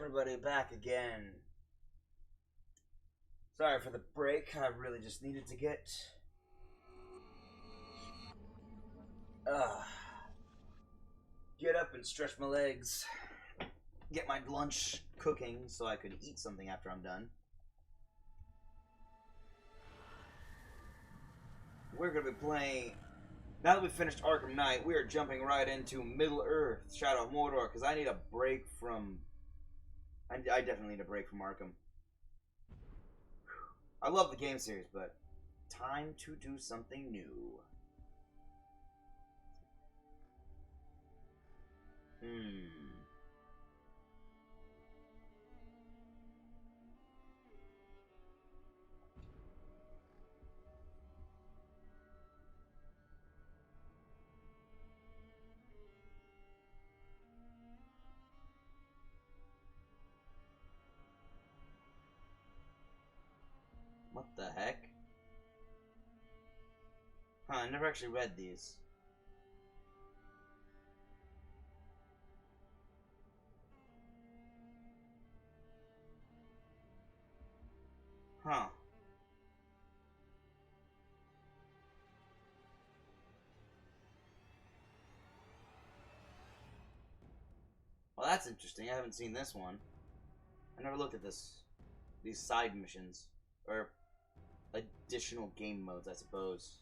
everybody, back again. Sorry for the break, I really just needed to get up and stretch my legs, get my lunch cooking so I could eat something after I'm done. We're going to be playing, now that we've finished Arkham Knight, we are jumping right into Middle-earth, Shadow of Mordor, because I need a break from, I definitely need a break from Arkham. I love the game series, but time to do something new. What the heck? Huh, I never actually read these. Huh. Well, that's interesting. I haven't seen this one. I never looked at these side missions. Or additional game modes, I suppose.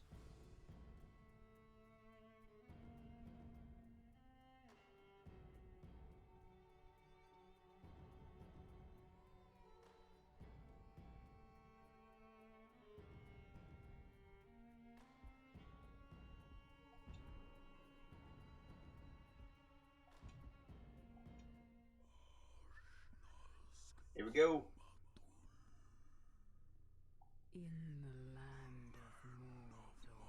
Here we go. In the land of Mordor,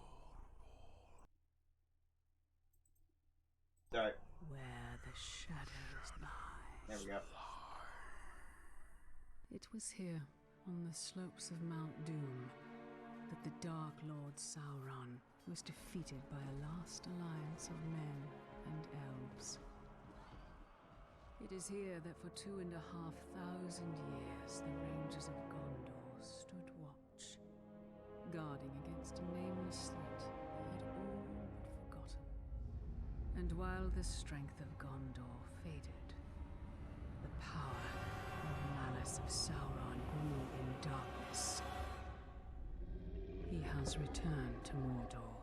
Sorry. where the shadows lie. There we go. It was here, on the slopes of Mount Doom, that the Dark Lord Sauron was defeated by a last alliance of men and elves. It is here that for 2,500 years the Rangers of Gondor stood watch, guarding against a nameless threat they had all but forgotten. And while the strength of Gondor faded, the power and malice of Sauron grew in darkness. He has returned to Mordor.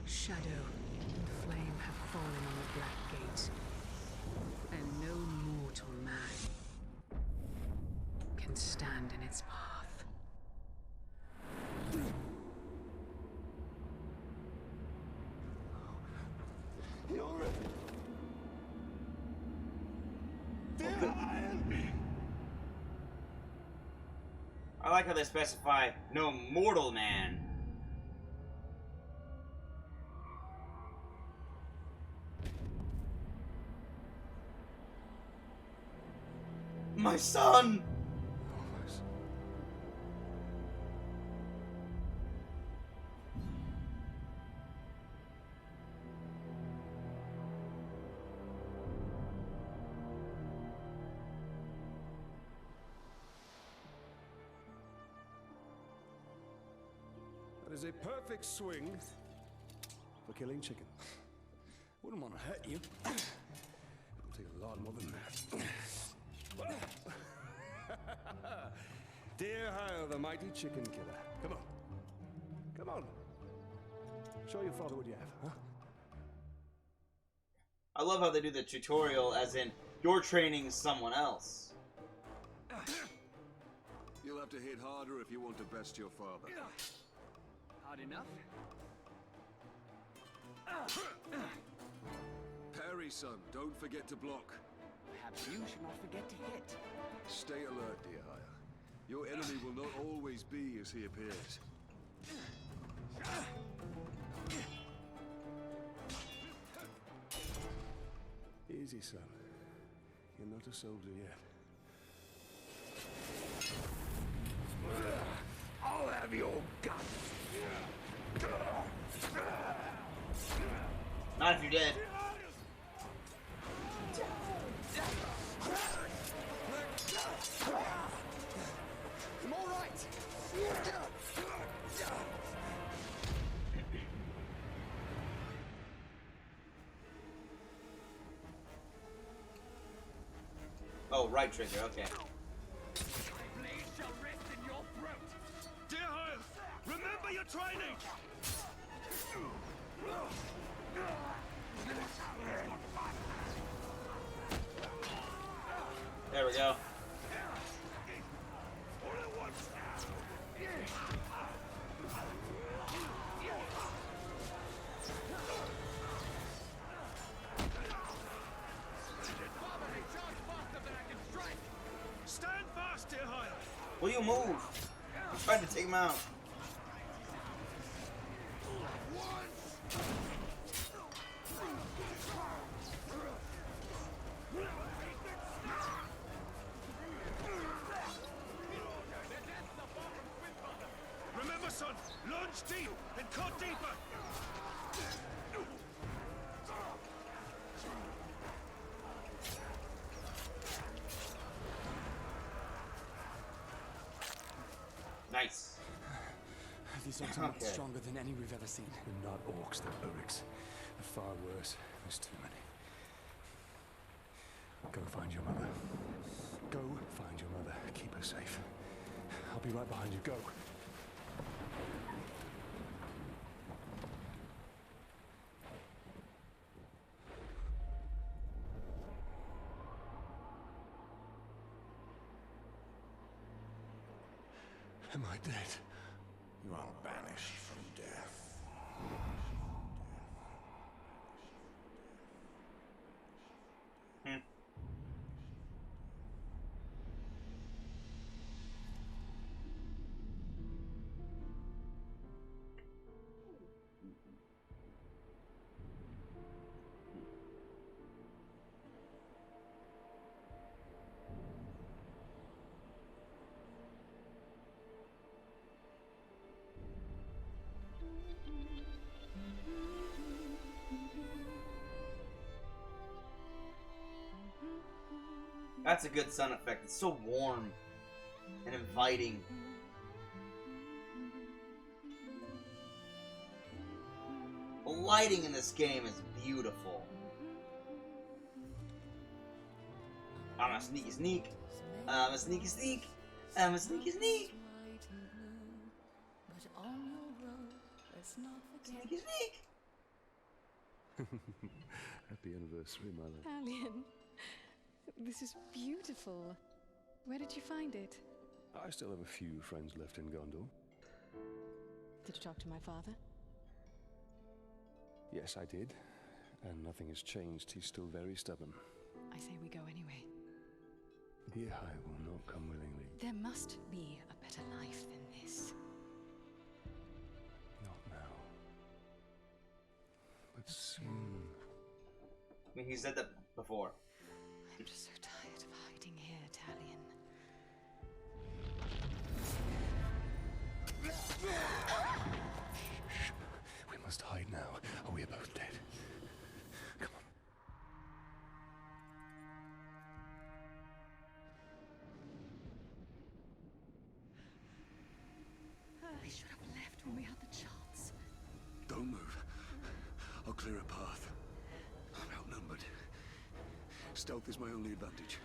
Shadow and flame have fallen on the Black Gate, and no mortal man can stand in its path. I like how they specify no mortal man. My son! That is a perfect swing for killing chicken. Wouldn't want to hurt you. It'll take a lot more than that. Dhiharel, the mighty chicken killer. Come on. Come on. Show your father what you have, huh? I love how they do the tutorial as in, you're training someone else. You'll have to hit harder if you want to best your father. Hard enough? Parry, son. Don't forget to block. Perhaps you should not forget to hit. Stay alert, Dhiharel. Your enemy will not always be as he appears. Easy, son. You're not a soldier yet. I'll have your guts. Not if you're dead. Oh, right trigger, okay. Dhiharel, remember your training! There we go. Stand fast, Dhiharel! Will you move? I'm trying to take him out. Remember, son, launch deep and cut deeper! Nice. These orcs are much Okay. stronger than any we've ever seen. They're not orcs, they're Uruks. They're far worse. There's too many. Go find your mother. Go find your mother. Keep her safe. I'll be right behind you. Go. Am I dead? You are banished from death. That's a good sun effect. It's so warm and inviting. The lighting in this game is beautiful. I'm a sneaky sneak. I'm a sneaky sneak. I'm a sneaky sneak. Sneaky sneak. Happy anniversary, my love. Alien, this is beautiful. Where did you find it? I still have a few friends left in Gondor. Did you talk to my father? Yes, I did. And nothing has changed. He's still very stubborn. I say we go anyway. Dhiharel will not come willingly. There must be a better life than this. Not now. But soon. I mean, he said that before. I'm just so tired of hiding here, Talion. Shh. We must hide now, or we are both dead. Come on. I should have left when we had the chance. Don't move. I'll clear a path. I'm outnumbered. Stealth is my only advantage.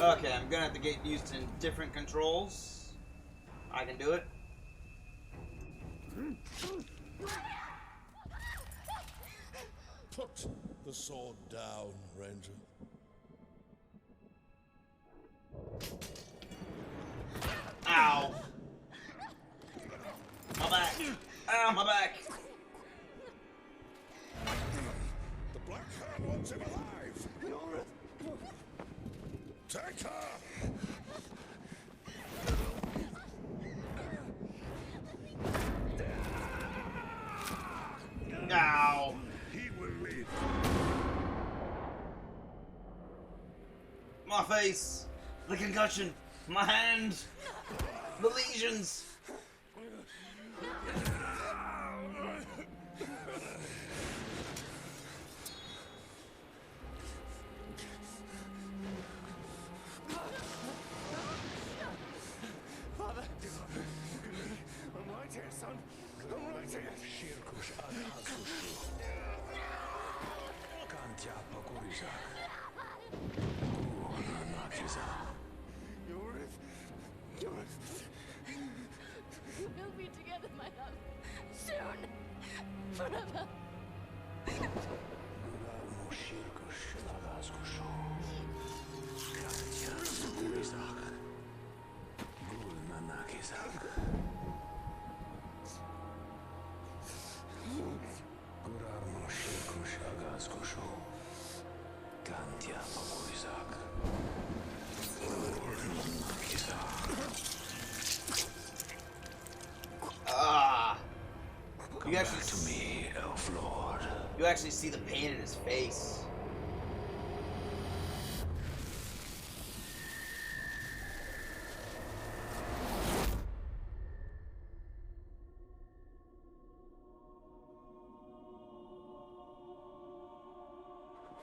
Okay, I'm gonna have to get used to different controls. I can do it. Put the sword down, Ranger. Ow! My back! Ow, my back! The Black Hand wants him alive! Take her! Ow! He will live. My face! The concussion! My hand! The lesions! We'll be together, my love. Soon. Forever. Ah! You actually to me, Elf Lord. You actually see the pain in his face.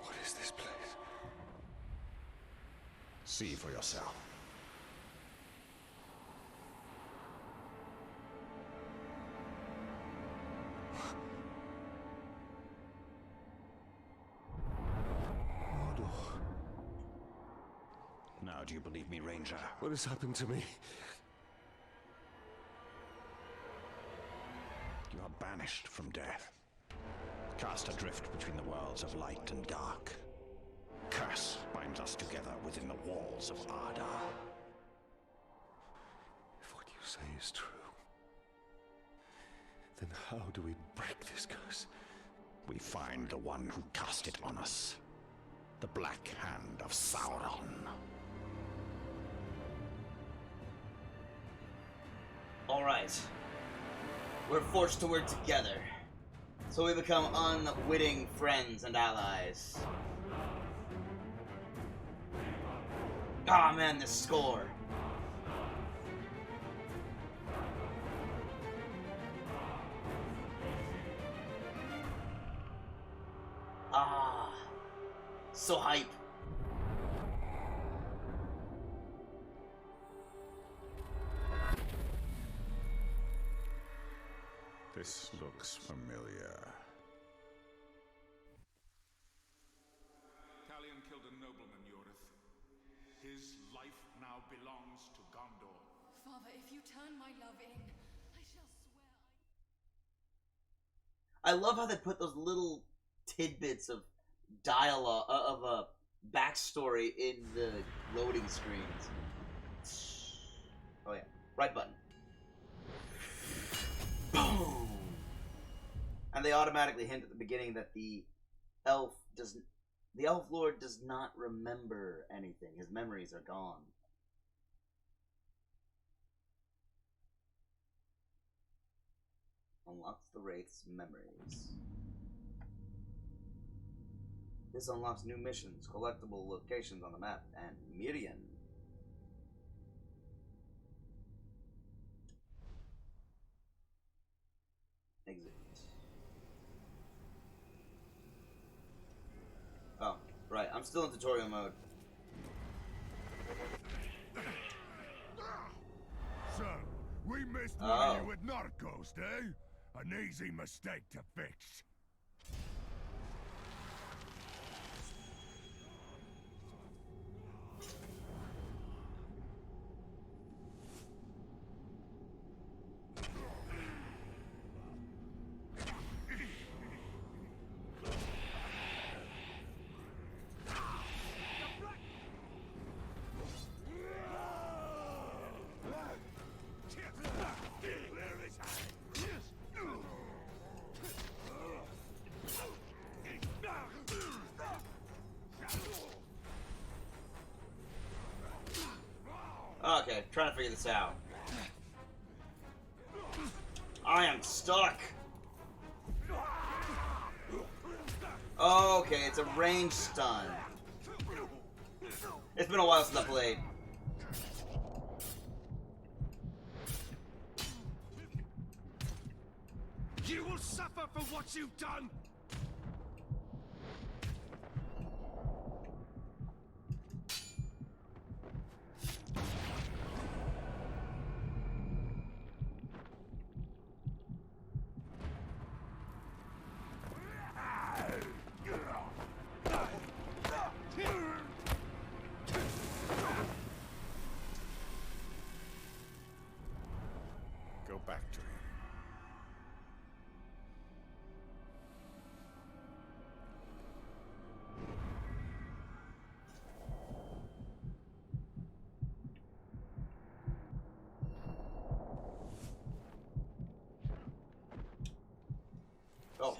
What is this place? See for yourself. Now, do you believe me, Ranger? What has happened to me? You are banished from death. Cast adrift between the worlds of light and dark. Curse binds us together within the walls of Ardar. If what you say is true, then how do we break this curse? We find the one who cast it on us. The Black Hand of Sauron. Alright. We're forced to work together. So we become unwitting friends and allies. Ah, man, this score. Ah. So hype. This looks familiar. Talion killed a nobleman, Yorith. His life now belongs to Gondor. Father, if you turn my love in, I shall swear I love how they put those little tidbits of dialogue, of a backstory in the loading screens. Oh yeah, right button. Boom! And they automatically hint at the beginning that the Elf Lord does not remember anything. His memories are gone. Unlocks the Wraith's memories. This unlocks new missions, collectible locations on the map, and Mirian. Exit. Oh, right. I'm still in tutorial mode. So, we missed one Oh. of you with Narcos, eh? An easy mistake to fix. Okay, trying to figure this out. I am stuck. Okay, it's a range stun. It's been a while since I played. You will suffer for what you've done!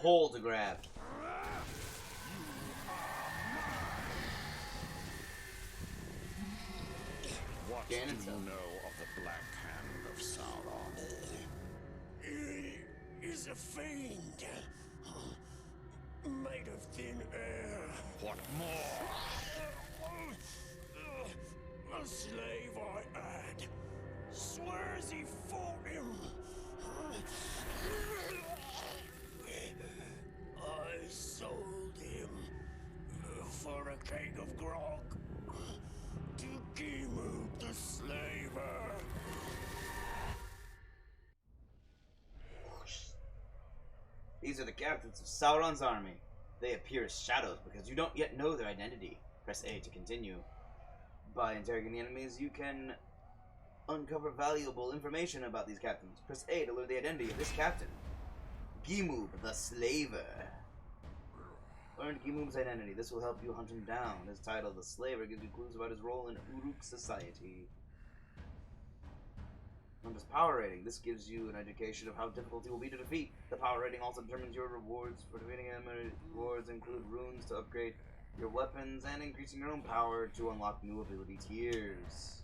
hole to grab. What Gain do intel. you know of the Black Hand of Sauron? He is a fiend. Made of thin air. What more? A slave I had. Swears he fought him. I sold him for a keg of grog to Gimu the slaver. These are the captains of Sauron's army. They appear as shadows because you don't yet know their identity. Press A to continue. By interrogating the enemies, you can uncover valuable information about these captains. Press A to learn the identity of this captain. Gimu the Slaver. Learn Gimu's identity. This will help you hunt him down. His title, the Slaver, gives you clues about his role in Uruk society. And his power rating. This gives you an indication of how difficult he will be to defeat. The power rating also determines your rewards for defeating him. Rewards include runes to upgrade your weapons and increasing your own power to unlock new ability tiers.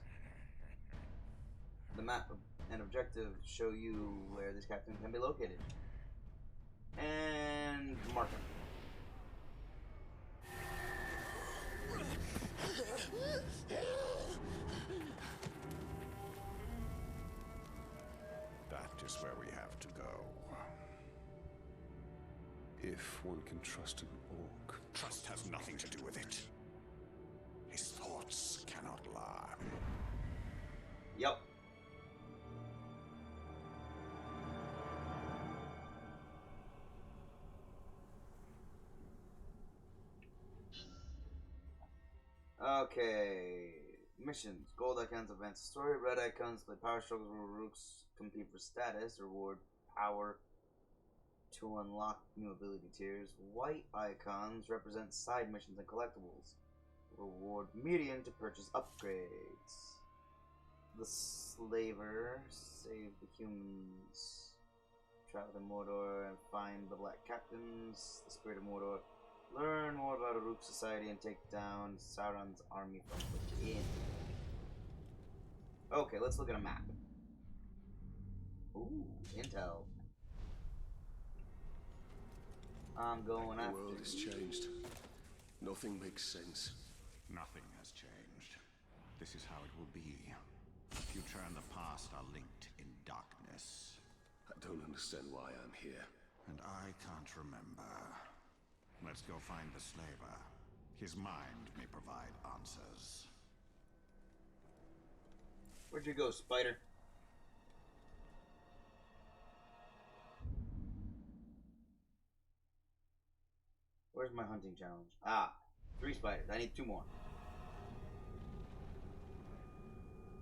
The map and objective show you where this captain can be located. And mark him. That is where we have to go. If one can trust an orc. Trust has nothing to do with it. His thoughts cannot lie. Yup. Okay. Missions. Gold icons advance the story. Red icons play power struggles where Rooks compete for status. Reward power to unlock new ability tiers. White icons represent side missions and collectibles. Reward median to purchase upgrades. The Slaver. Save the humans. Travel to Mordor and find the Black Captains. The Spirit of Mordor. Learn more about Uruk society and take down Sauron's army from within. Okay, let's look at a map. Ooh, intel. I'm going The after world has changed. Nothing makes sense. Nothing has changed. This is how it will be. The future and the past are linked in darkness. I don't understand why I'm here. And I can't remember. Let's go find the slaver. His mind may provide answers. Where'd you go, spider? Where's my hunting challenge? Ah, 3 spiders. I need 2 more.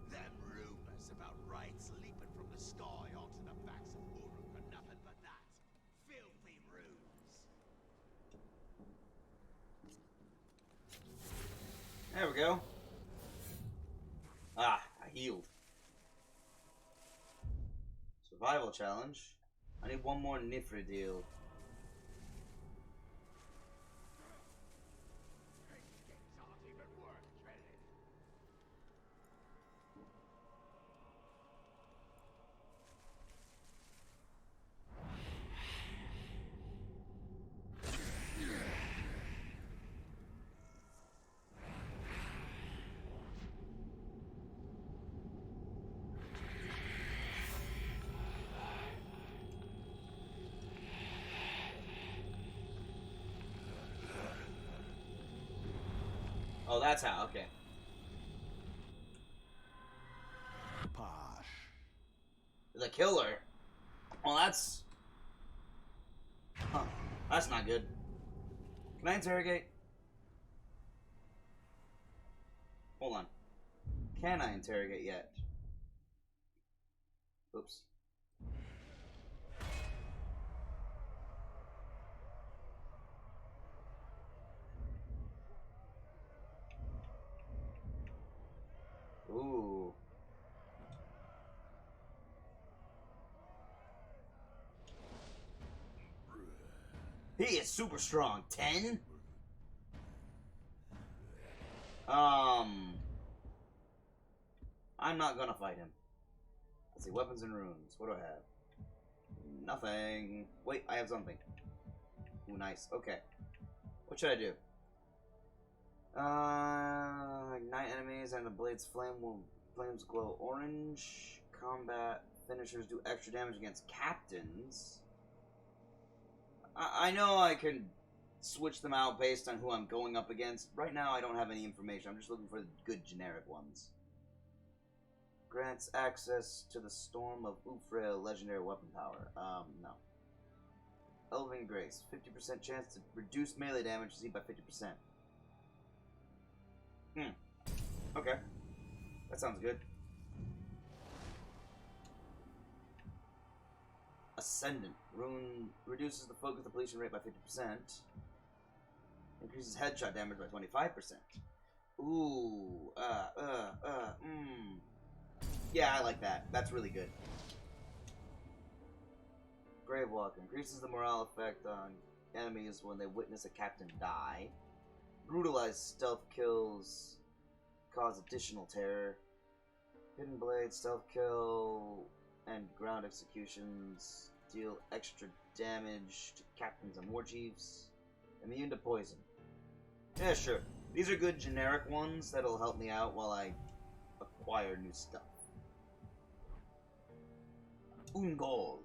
Them rumors about raids leaping from the sky onto the backs of Uruk are nothing but that. Filthy ruse. There we go. Ah, I healed. Survival challenge. I need 1 more Nifra deal. Things aren't even worth dreading. Oh, that's how. Okay. Posh. The killer. Well, that's... Huh. That's not good. Can I interrogate? Hold on. Can I interrogate yet? Oops. Ooh. He is super strong. 10? I'm not gonna fight him. Let's see, weapons and runes. What do I have? Nothing. Wait, I have something. Ooh, nice. Okay. What should I do? Ignite enemies and the blade's flames glow orange. Combat finishers do extra damage against captains. I know I can switch them out based on who I'm going up against. Right now I don't have any information. I'm just looking for the good generic ones. Grants access to the Storm of Ufrail legendary weapon power. No. Elven Grace. 50% chance to reduce melee damage received by 50%. Okay. That sounds good. Ascendant. Rune reduces the focus depletion rate by 50%. Increases headshot damage by 25%. Ooh. Yeah, I like that. That's really good. Gravewalk. Increases the morale effect on enemies when they witness a captain die. Brutalized stealth kills cause additional terror. Hidden Blade, stealth kill, and ground executions deal extra damage to captains and war chiefs. Immune to poison. Yeah, sure. These are good generic ones that'll help me out while I acquire new stuff. Ungol.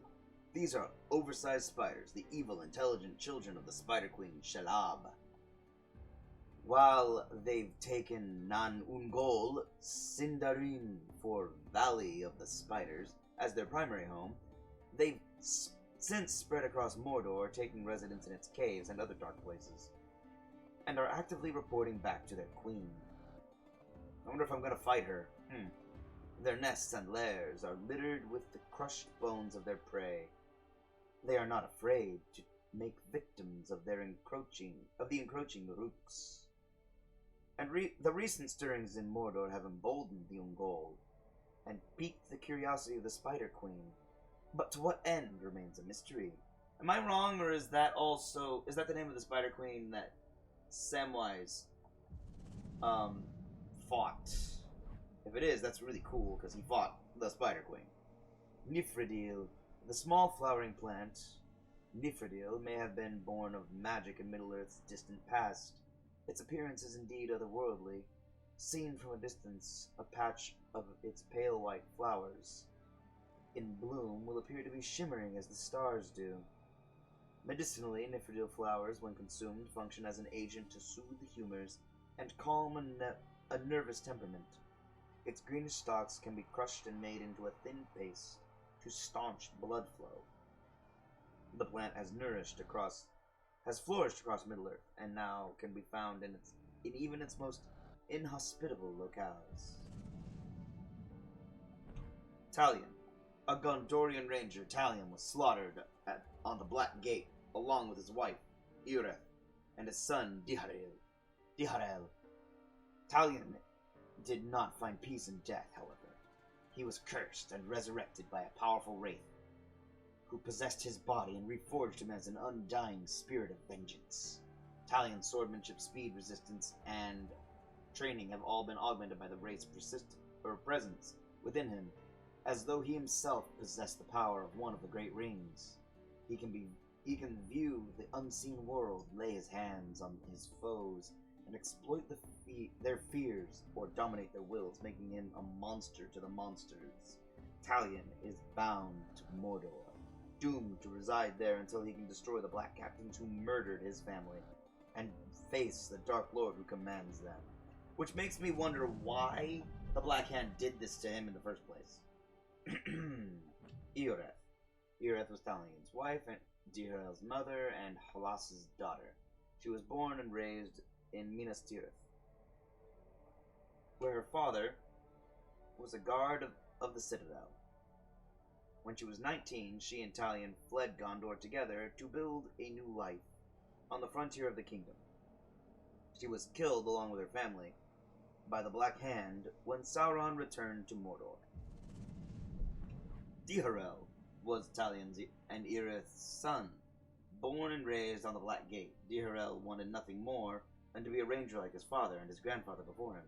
These are oversized spiders, the evil, intelligent children of the Spider Queen, Shalab. While they've taken Nan Ungol, Sindarin for Valley of the Spiders, as their primary home, they've since spread across Mordor, taking residence in its caves and other dark places, and are actively reporting back to their queen. I wonder if I'm gonna fight her. Their nests and lairs are littered with the crushed bones of their prey. They are not afraid to make victims of the encroaching Rooks. And the recent stirrings in Mordor have emboldened the Ungol, and piqued the curiosity of the Spider Queen. But to what end remains a mystery. Am I wrong, or is that the name of the Spider Queen that Samwise fought? If it is, that's really cool, because he fought the Spider Queen. Nifredil. The small flowering plant, Nifredil, may have been born of magic in Middle-earth's distant past. Its appearance is indeed otherworldly. Seen from a distance, a patch of its pale white flowers in bloom will appear to be shimmering as the stars do. Medicinally, Nifredil flowers, when consumed, function as an agent to soothe the humors and calm a nervous temperament. Its greenish stalks can be crushed and made into a thin paste to staunch blood flow. The plant has flourished across Middle-earth, and now can be found in even its most inhospitable locales. Talion. A Gondorian ranger, Talion, was slaughtered on the Black Gate, along with his wife, Ireth, and his son, Dhiharel. Talion did not find peace in death, however. He was cursed and resurrected by a powerful wraith, who possessed his body and reforged him as an undying spirit of vengeance. Talion's swordmanship, speed, resistance, and training have all been augmented by the wraith's presence within him, as though he himself possessed the power of one of the great rings. He can view the unseen world, lay his hands on his foes, and exploit their fears or dominate their wills, making him a monster to the monsters. Talion is bound to Mordor, doomed to reside there until he can destroy the Black Captains who murdered his family, and face the Dark Lord who commands them. Which makes me wonder why the Black Hand did this to him in the first place. Ireth. Ireth was Talion's wife, and Dhiharel's mother, and Halas's daughter. She was born and raised in Minas Tirith, where her father was a guard of the citadel. When she was 19, she and Talion fled Gondor together to build a new life on the frontier of the kingdom. She was killed along with her family by the Black Hand when Sauron returned to Mordor. Dhiharel was Talion's and Irith's son. Born and raised on the Black Gate, Dhiharel wanted nothing more than to be a ranger like his father and his grandfather before him.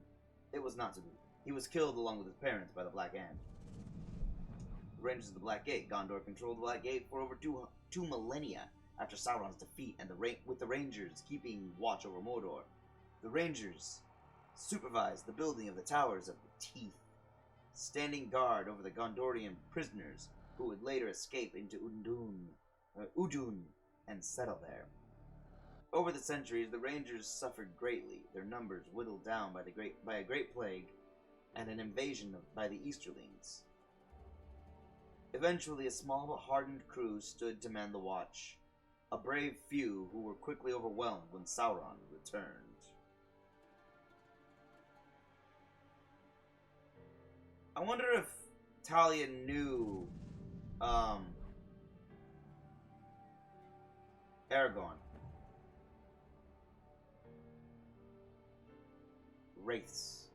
It was not to be. He was killed along with his parents by the Black Hand. The Rangers of the Black Gate. Gondor controlled the Black Gate for over two millennia after Sauron's defeat, and with the Rangers keeping watch over Mordor. The Rangers supervised the building of the Towers of the Teeth, standing guard over the Gondorian prisoners who would later escape into Udun and settle there. Over the centuries, the Rangers suffered greatly, their numbers whittled down by a great plague and an invasion by the Easterlings. Eventually, a small but hardened crew stood to man the watch, a brave few who were quickly overwhelmed when Sauron returned. I wonder if Talia knew Aragorn. Wraiths.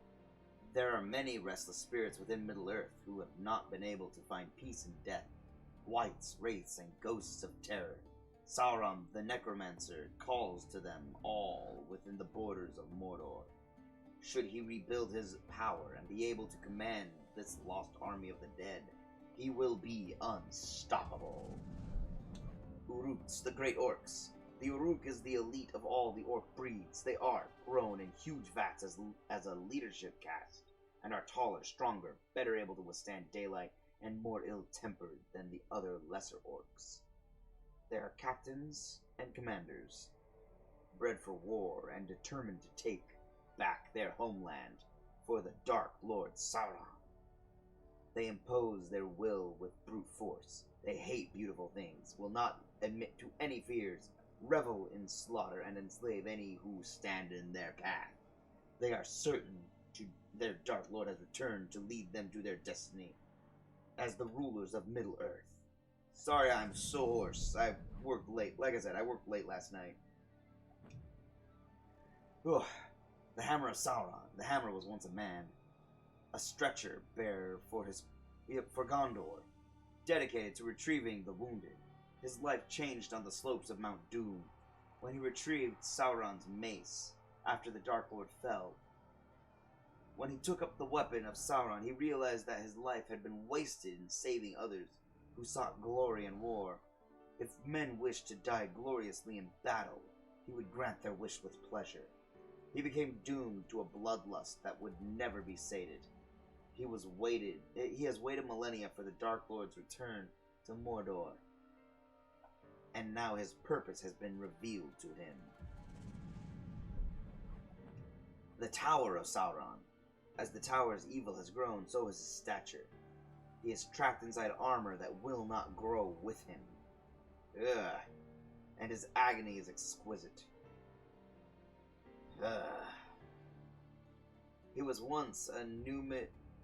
There are many restless spirits within Middle-earth who have not been able to find peace in death. Wights, wraiths, and ghosts of terror. Sauron, the necromancer, calls to them all within the borders of Mordor. Should he rebuild his power and be able to command this lost army of the dead, he will be unstoppable. Uruks, the Great Orcs. The Uruk is the elite of all the orc breeds. They are grown in huge vats as a leadership caste, and are taller, stronger, better able to withstand daylight, and more ill-tempered than the other lesser orcs. They are captains and commanders, bred for war and determined to take back their homeland for the Dark Lord Sauron. They impose their will with brute force. They hate beautiful things, will not admit to any fears, revel in slaughter, and enslave any who stand in their path. They are certain their Dark Lord has returned to lead them to their destiny as the rulers of Middle-earth. Sorry I'm so hoarse. I worked late. Like I said, I worked late last night. Ugh. The Hammer of Sauron. The hammer was once a man, a stretcher bearer for Gondor, dedicated to retrieving the wounded. His life changed on the slopes of Mount Doom, when he retrieved Sauron's mace after the Dark Lord fell. When he took up the weapon of Sauron, he realized that his life had been wasted in saving others who sought glory in war. If men wished to die gloriously in battle, he would grant their wish with pleasure. He became doomed to a bloodlust that would never be sated. He has waited millennia for the Dark Lord's return to Mordor, and now his purpose has been revealed to him. The Tower of Sauron. As the tower's evil has grown, so has his stature. He is trapped inside armor that will not grow with him. Ugh. And his agony is exquisite. Ugh. He was once a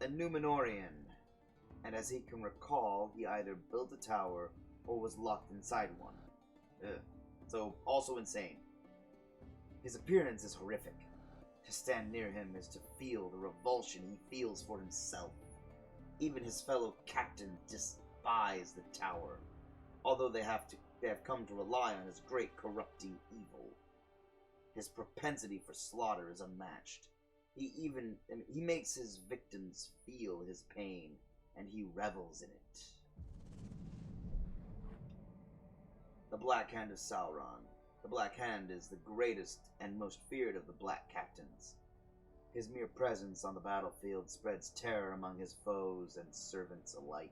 Númenorian, and as he can recall, he either built a tower or was locked inside one. Ugh. So, also insane. His appearance is horrific. To stand near him is to feel the revulsion he feels for himself. Even his fellow captains despise the tower, although they have come to rely on his great corrupting evil. His propensity for slaughter is unmatched. He makes his victims feel his pain, and he revels in it. The Black Hand of Sauron. The Black Hand is the greatest and most feared of the Black Captains. His mere presence on the battlefield spreads terror among his foes and servants alike.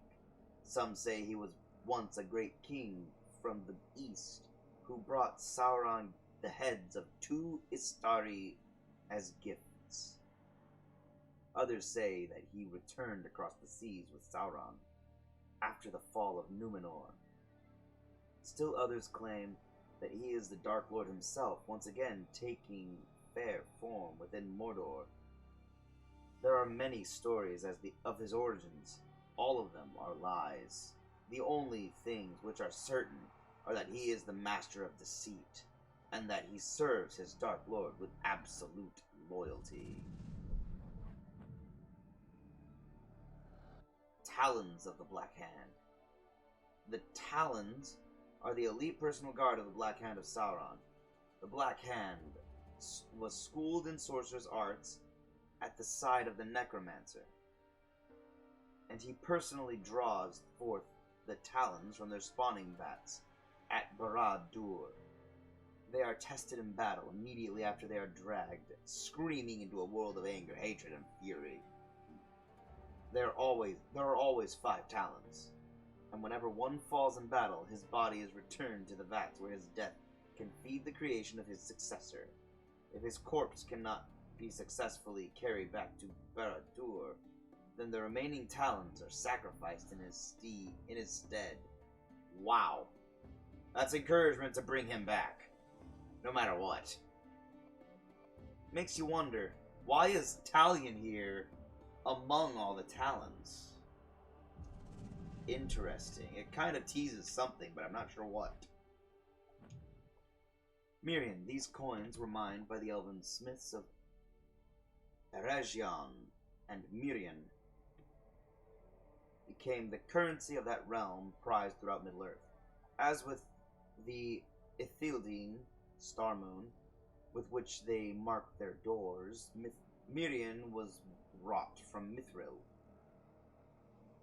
Some say he was once a great king from the east who brought Sauron the heads of 2 Istari as gifts. Others say that he returned across the seas with Sauron after the fall of Númenor. Still others claim that he is the Dark Lord himself, once again taking fair form within Mordor. There are many stories of his origins. All of them are lies. The only things which are certain are that he is the master of deceit, and that he serves his Dark Lord with absolute loyalty. Talons of the Black Hand. The Talons are the elite personal guard of the Black Hand of Sauron. The Black Hand was schooled in sorcerer's arts at the side of the necromancer, and he personally draws forth the Talons from their spawning vats at Barad-dûr. They are tested in battle immediately after they are dragged, screaming into a world of anger, hatred, and fury. There are always 5 Talons, and whenever one falls in battle, his body is returned to the vats where his death can feed the creation of his successor. If his corpse cannot be successfully carried back to Barad-dûr, then the remaining Talons are sacrificed in his stead. Wow. That's encouragement to bring him back, no matter what. Makes you wonder, why is Talion here among all the Talons? Interesting. It kind of teases something, but I'm not sure what. Mirian, these coins were mined by the elven smiths of Eregion, and Mirian became the currency of that realm, prized throughout Middle-earth. As with the Ithildine star moon, with which they marked their doors, Mirian was wrought from Mithril,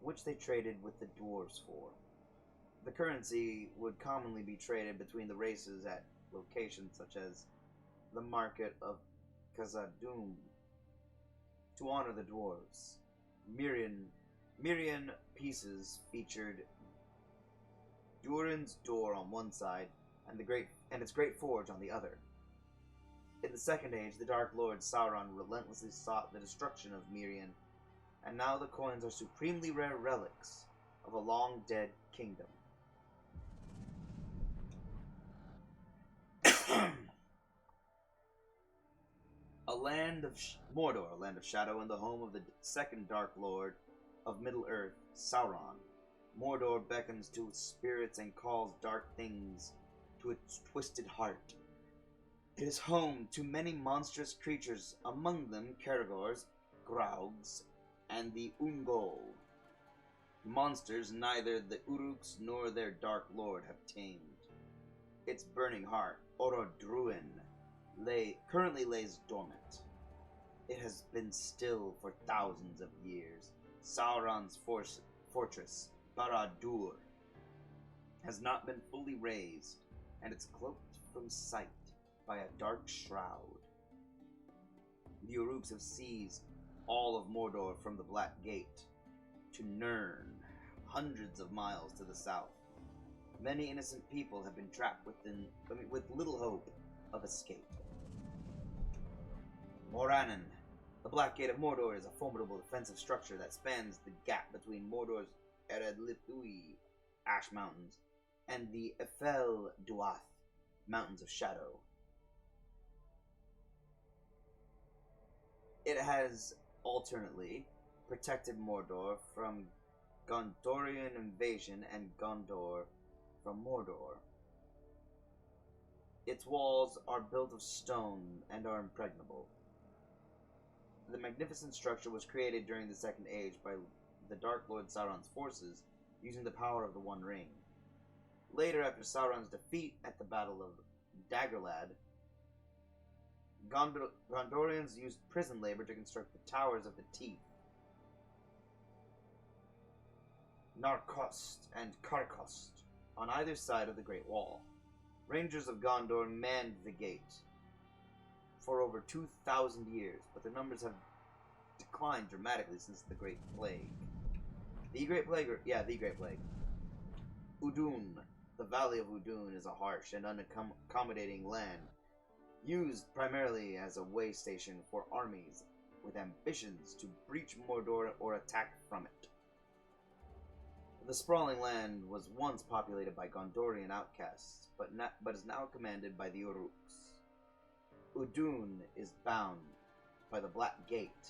which they traded with the dwarves for. The currency would commonly be traded between the races at locations such as the market of Khazad-dûm to honor the dwarves. Mirian pieces featured Durin's door on one side and its great forge on the other. In the Second Age, the Dark Lord Sauron relentlessly sought the destruction of Mirian, and now the coins are supremely rare relics of a long-dead kingdom. A land of Mordor, a land of shadow, and the home of the second Dark Lord of Middle-earth, Sauron. Mordor beckons to its spirits and calls dark things to its twisted heart. It is home to many monstrous creatures, among them Caragors, Graugs, and the Ungol. Monsters neither the Uruks nor their Dark Lord have tamed. Its burning heart, Orodruin, currently lays dormant. It has been still for thousands of years. Sauron's fortress, Barad-dûr, has not been fully razed, and it's cloaked from sight by a dark shroud. The Uruks have seized all of Mordor from the Black Gate to Nirn, hundreds of miles to the south. Many innocent people have been trapped with little hope of escape. Morannon. The Black Gate of Mordor is a formidable defensive structure that spans the gap between Mordor's Ered-Lithui Ash Mountains and the Ephel-Duath Mountains of Shadow. It has alternately protected Mordor from Gondorian invasion and Gondor from Mordor. Its walls are built of stone and are impregnable. The magnificent structure was created during the Second Age by the Dark Lord Sauron's forces using the power of the One Ring. Later, after Sauron's defeat at the Battle of Dagorlad, Gondorians used prison labor to construct the Towers of the Teeth, Narcost and Carcost, on either side of the Great Wall. Rangers of Gondor manned the gate for over 2,000 years, but their numbers have declined dramatically since the Great Plague. The Great Plague. Udun. The Valley of Udun is a harsh and unaccommodating land, used primarily as a way station for armies with ambitions to breach Mordor or attack from it. The sprawling land was once populated by Gondorian outcasts, but is now commanded by the Uruks. Udun is bound by the Black Gate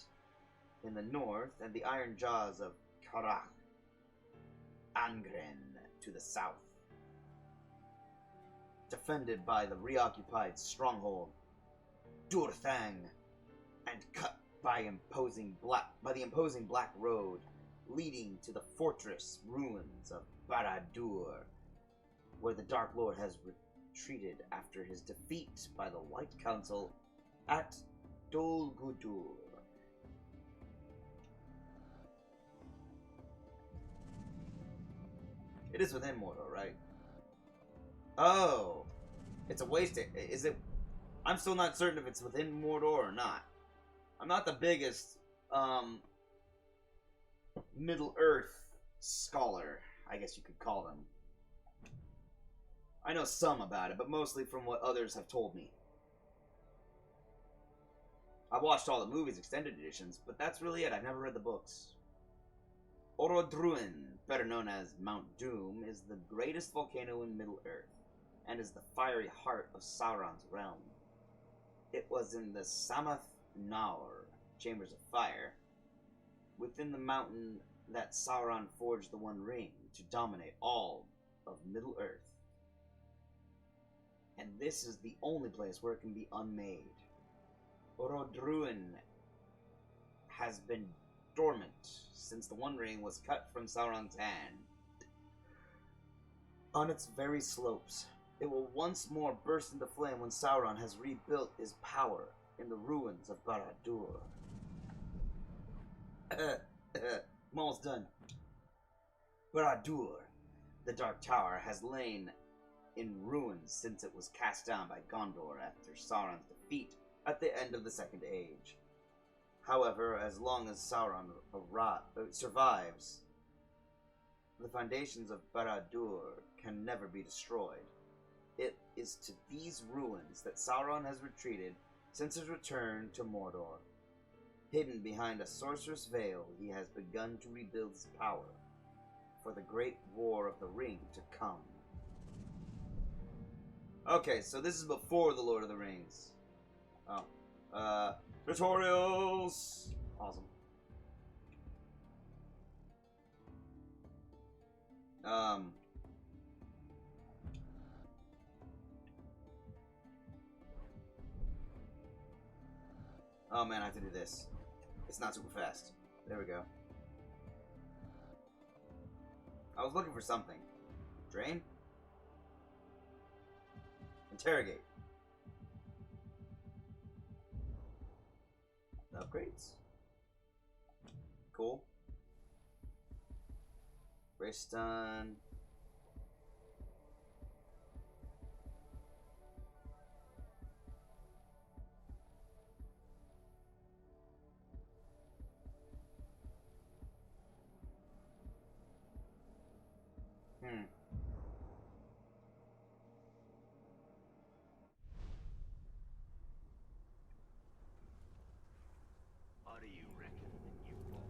in the north and the iron jaws of Karach Angren to the south, defended by the reoccupied stronghold Durthang, and cut by the imposing Black Road leading to the fortress ruins of Barad-dûr. where the Dark Lord has retreated after his defeat by the White Council at Dol Guldur. It is within Mordor, right? Oh, it's a waste. Is it? I'm still not certain if it's within Mordor or not. I'm not the biggest Middle Earth scholar, I guess you could call them. I know some about it, but mostly from what others have told me. I've watched all the movies, extended editions, but that's really it. I've never read the books. Orodruin, better known as Mount Doom, is the greatest volcano in Middle-earth, and is the fiery heart of Sauron's realm. It was in the Samath Naur, Chambers of Fire, within the mountain that Sauron forged the One Ring to dominate all of Middle-earth. And this is the only place where it can be unmade. Orodruin has been dormant since the One Ring was cut from Sauron's hand. On its very slopes, it will once more burst into flame when Sauron has rebuilt his power in the ruins of Barad-dûr. I'm almost done. Barad-dûr, the Dark Tower, has lain in ruins since it was cast down by Gondor after Sauron's defeat at the end of the Second Age. However, as long as Sauron survives, the foundations of Barad-dûr can never be destroyed. It is to these ruins that Sauron has retreated since his return to Mordor. Hidden behind a sorcerous veil, he has begun to rebuild his power for the great war of the Ring to come. Okay, so this is before the Lord of the Rings. Oh. Tutorials! Awesome. Oh man, I have to do this. It's not super fast. There we go. I was looking for something. Drain? Interrogate. Upgrades. Cool. Race done. What do you reckon, you boss?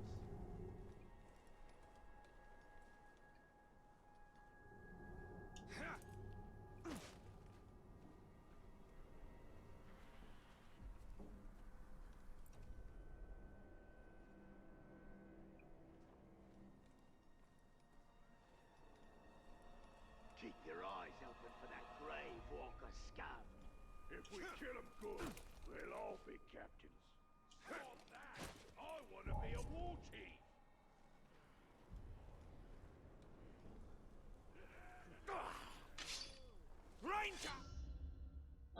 Keep your eyes open for that grave walker scum. If we kill him good, we'll all be captains. On that, I want to be a war chief. Ranger!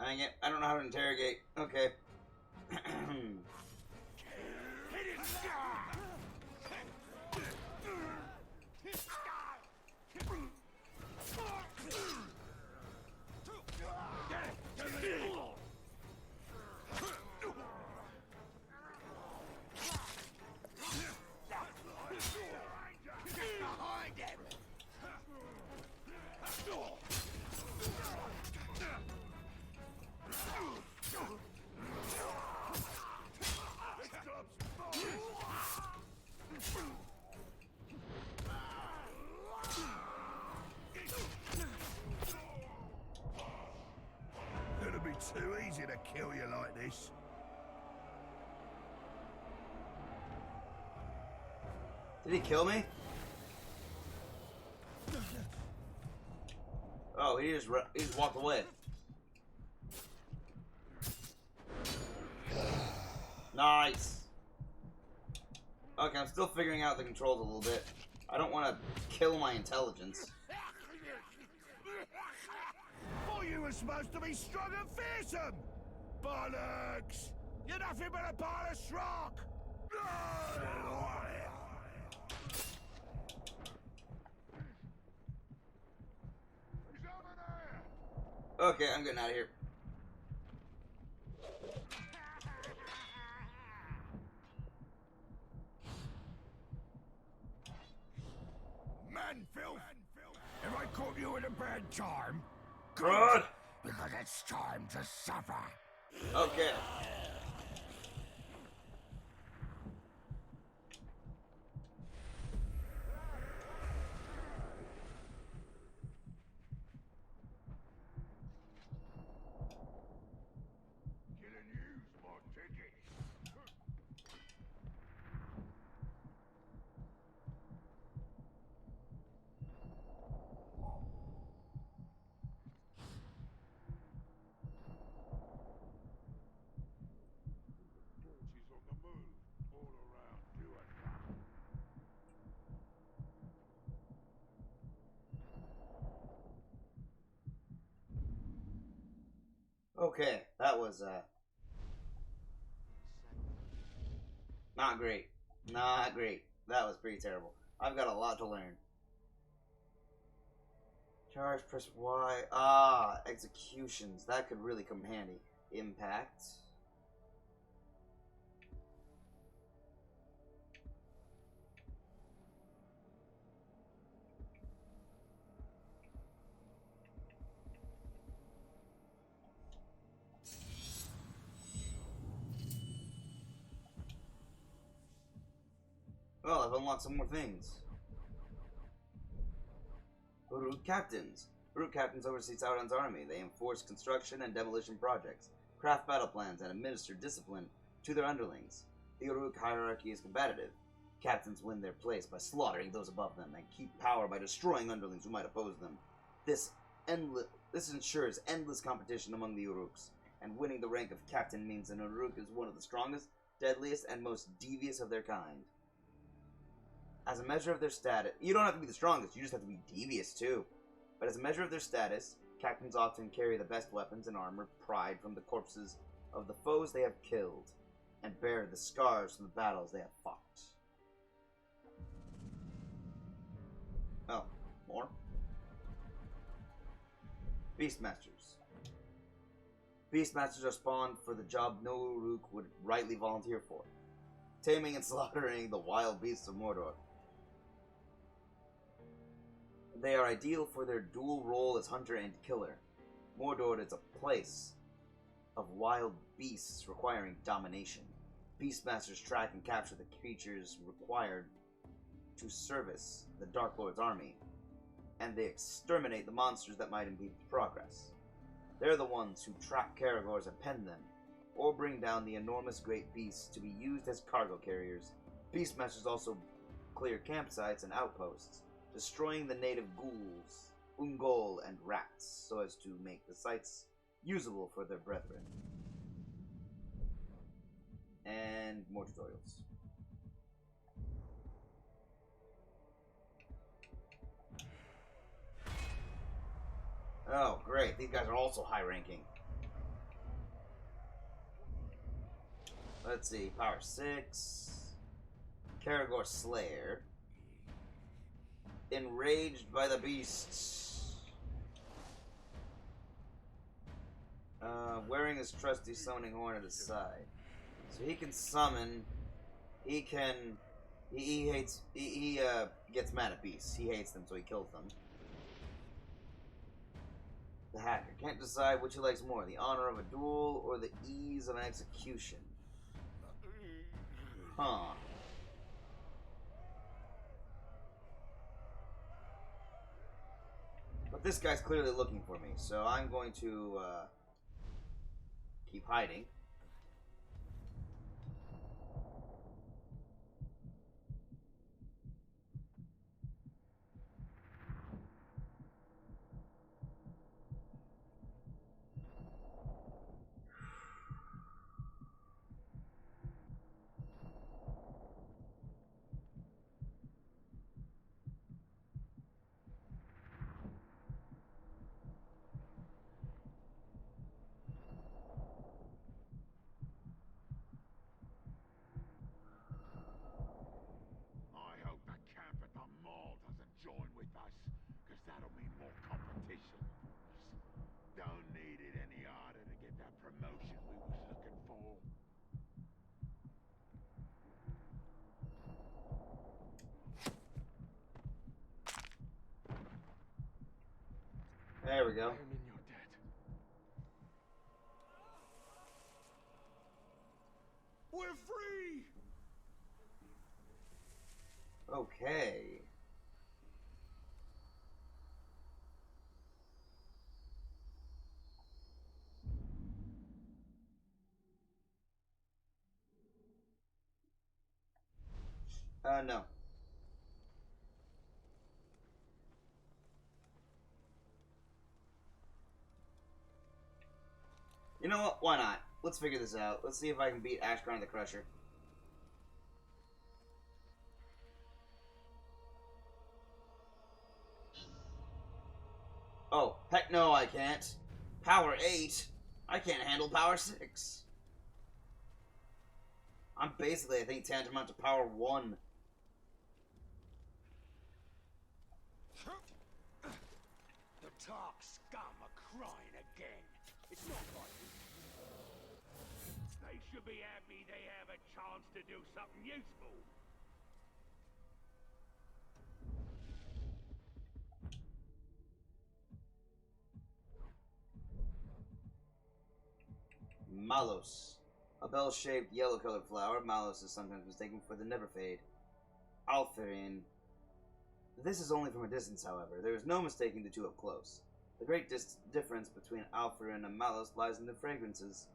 Dang it, I don't know how to interrogate. Okay. Hit him! It'll be too easy to kill you like this. Did he kill me? Oh, he just walked away. Nice. Okay, I'm still figuring out the controls a little bit. I don't want to kill my intelligence. you were supposed to be strong and fearsome! Bollocks! You're nothing but a pile of schrock! He's over there! Okay, I'm getting out of here. Manfilth! Have I caught you at a bad time? Good. Because it's time to suffer. Okay. Killing you's my ticket. Torches on the move, all around doing that. Okay, that was not great. Not great. That was pretty terrible. I've got a lot to learn. Charge, press Y. Ah, executions. That could really come handy. Impact. Well, I've unlocked some more things. Uruk Captains. Uruk Captains oversee Sauron's army. They enforce construction and demolition projects, craft battle plans, and administer discipline to their underlings. The Uruk hierarchy is combative. Captains win their place by slaughtering those above them and keep power by destroying underlings who might oppose them. This ensures endless competition among the Uruks, and winning the rank of captain means an Uruk is one of the strongest, deadliest, and most devious of their kind. As a measure of their status, you don't have to be the strongest, you just have to be devious too. But as a measure of their status, captains often carry the best weapons and armor pried from the corpses of the foes they have killed, and bear the scars from the battles they have fought. Oh, more? Beastmasters. Beastmasters are spawned for the job no Uruk would rightly volunteer for: taming and slaughtering the wild beasts of Mordor. They are ideal for their dual role as hunter and killer. Mordor is a place of wild beasts requiring domination. Beastmasters track and capture the creatures required to service the Dark Lord's army, and they exterminate the monsters that might impede progress. They're the ones who trap Caragors and pen them, or bring down the enormous great beasts to be used as cargo carriers. Beastmasters also clear campsites and outposts, destroying the native ghouls, ungol, and rats, so as to make the sites usable for their brethren. And more tutorials. Oh, great. These guys are also high-ranking. Let's see. Power 6. Caragor Slayer. Enraged by the beasts. Wearing his trusty summoning horn at his side. So he can summon. He hates. He gets mad at beasts. He hates them, so he kills them. The hacker can't decide which he likes more: the honor of a duel or the ease of an execution. Huh. But this guy's clearly looking for me, so I'm going to keep hiding. we go. I am in your debt. We're free! Okay. No. You know what? Why not? Let's figure this out. Let's see if I can beat Ashgron the Crusher. Oh, heck no, I can't. Power 8? I can't handle Power 6. I'm basically, I think, tantamount to Power 1. The Tark scum are crying again. It's not like they should be happy they have a chance to do something useful. Malos. A bell-shaped, yellow-colored flower, Malos is sometimes mistaken for the Neverfade. Alfirin. This is only from a distance, however. There is no mistaking the two up close. The great difference between Alfirin and Malos lies in the fragrances.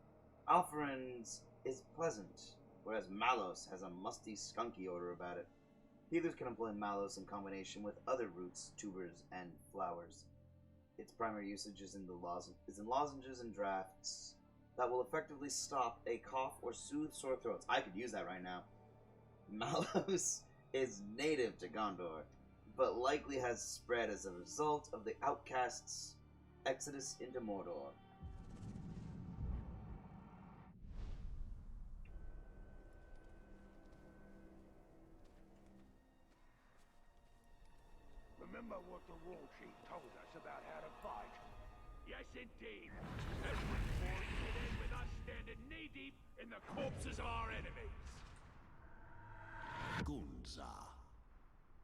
Alfirin's is pleasant, whereas Malos has a musty, skunky odor about it. Healers can employ Malos in combination with other roots, tubers, and flowers. Its primary usage is in lozenges and drafts that will effectively stop a cough or soothe sore throats. I could use that right now. Malos is native to Gondor, but likely has spread as a result of the outcasts' exodus into Mordor. Remember what the war chief told us about how to fight? Yes, indeed. That's before it could end with us standing knee-deep in the corpses of our enemies. Gunza.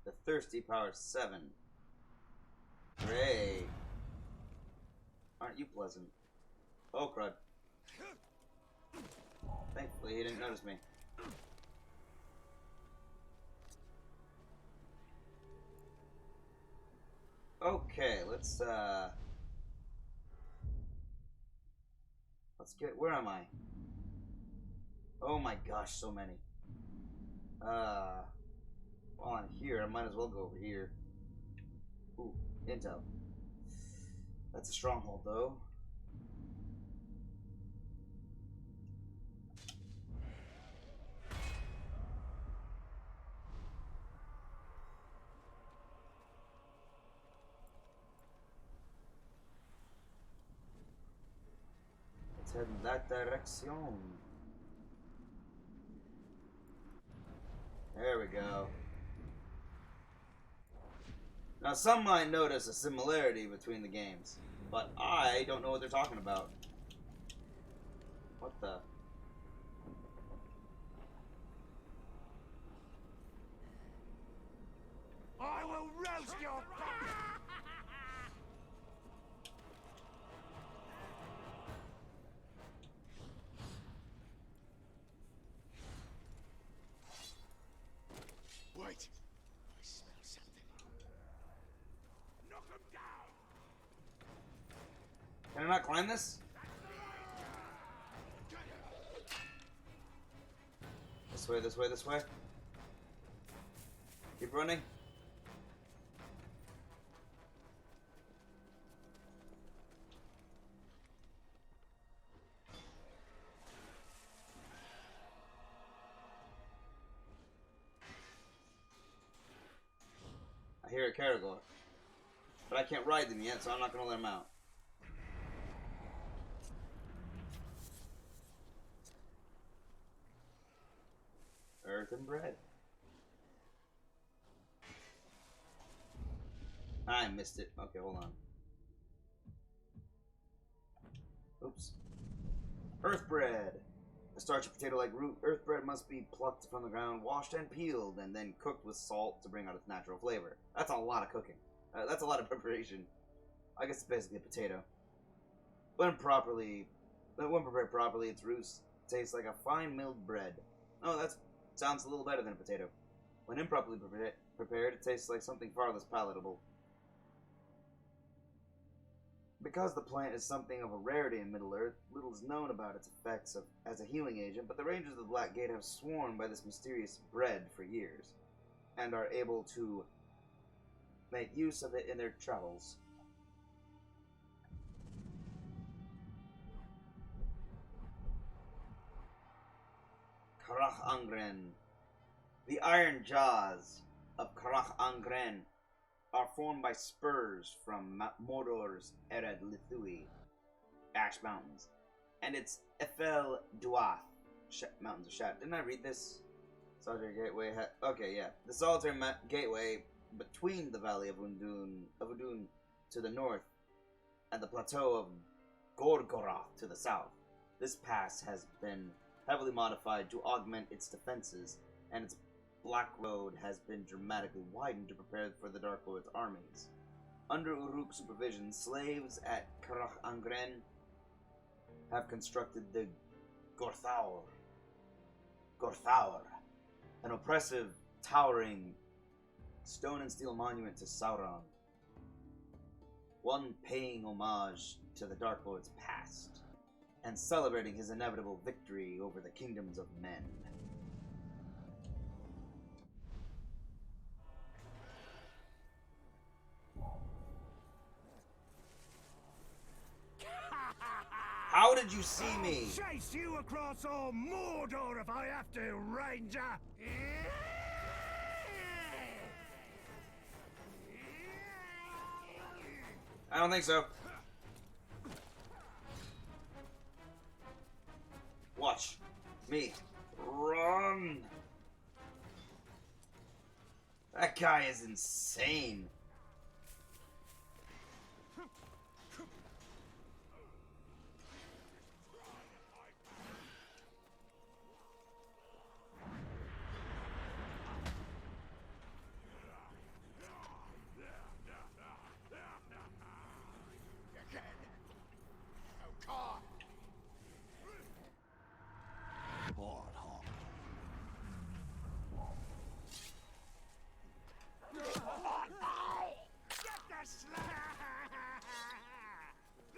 The Thirsty Power 7. Great. Aren't you pleasant? Oh, crud. Thankfully, he didn't notice me. Okay, let's get, where am I? Oh my gosh, so many. While I'm here, I might as well go over here. Ooh, intel. That's a stronghold, though. Let's head in that direction. There we go. Now, some might notice a similarity between the games, but I don't know what they're talking about. What the? I will roast your back! Wait! I smell something. Knock him down! Can I not climb this? This way, this way, this way. Keep running. I hear a Caragor, but I can't ride them yet, so I'm not going to let them out. Earth and bread. I missed it. Okay, hold on. Oops. Earth bread. A starchy potato-like root, earth bread must be plucked from the ground, washed and peeled, and then cooked with salt to bring out its natural flavor. That's a lot of cooking. That's a lot of preparation. I guess it's basically a potato. When prepared properly, its roots taste like a fine milled bread. Oh, that sounds a little better than a potato. When improperly prepared, it tastes like something far less palatable. Because the plant is something of a rarity in Middle-earth, little is known about its effects as a healing agent, but the Rangers of the Black Gate have sworn by this mysterious bread for years, and are able to make use of it in their travels. Karach Angren. The iron jaws of Karach Angren are formed by spurs from Mordor's Ered Lithui, Ash Mountains, and its Eiffel Duath, Mountains of Shadow. Didn't I read this? Solitary Gateway. Okay, yeah. The solitary gateway between the Valley of Udun to the north and the plateau of Gorgoroth to the south. This pass has been heavily modified to augment its defenses, and its Black Road has been dramatically widened to prepare for the Dark Lord's armies. Under Uruk's supervision, slaves at Karach Angren have constructed the Gorthaur, an oppressive, towering stone and steel monument to Sauron, one paying homage to the Dark Lord's past, and celebrating his inevitable victory over the kingdoms of men. How did you see me? Chase you across all Mordor if I have to, Ranger! I don't think so. Watch me run. That guy is insane.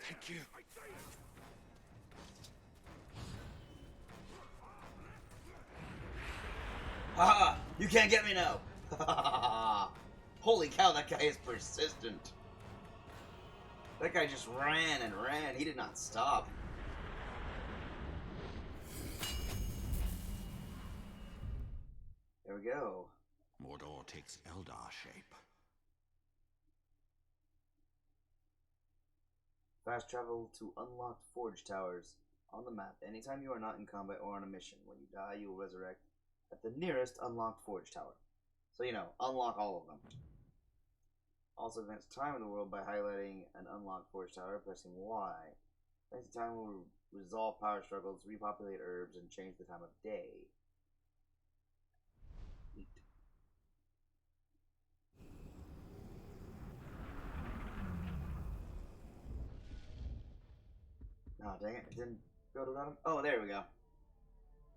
Thank you. Haha! You can't get me now! Holy cow, that guy is persistent. That guy just ran and ran. He did not stop. There we go. Mordor takes Eldar shape. Fast travel to unlocked forge towers on the map. Anytime you are not in combat or on a mission. When you die, you will resurrect at the nearest unlocked forge tower. So, unlock all of them. Also advance time in the world by highlighting an unlocked forge tower, pressing Y. Advancing time will resolve power struggles, repopulate herbs, and change the time of day. Neat. Oh, dang it. It didn't go to that. Oh, there we go.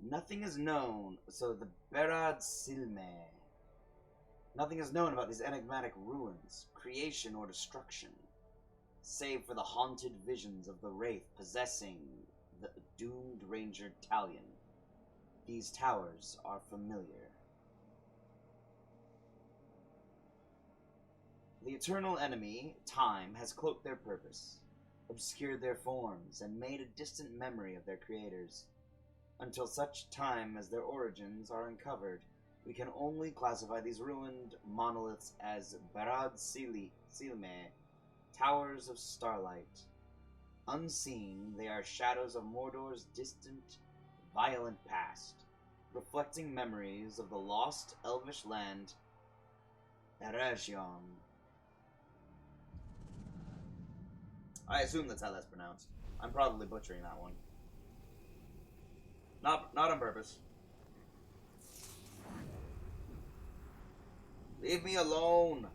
Nothing is known. So the Berad Silme. Nothing is known about these enigmatic ruins, creation or destruction, save for the haunted visions of the Wraith possessing the doomed Ranger Talion. These towers are familiar. The eternal enemy, time, has cloaked their purpose, obscured their forms, and made a distant memory of their creators. Until such time as their origins are uncovered, we can only classify these ruined monoliths as Barad Silme, Towers of Starlight. Unseen, they are shadows of Mordor's distant, violent past, reflecting memories of the lost elvish land, Eregion. I assume that's how that's pronounced. I'm probably butchering that one. Not on purpose. Leave me alone.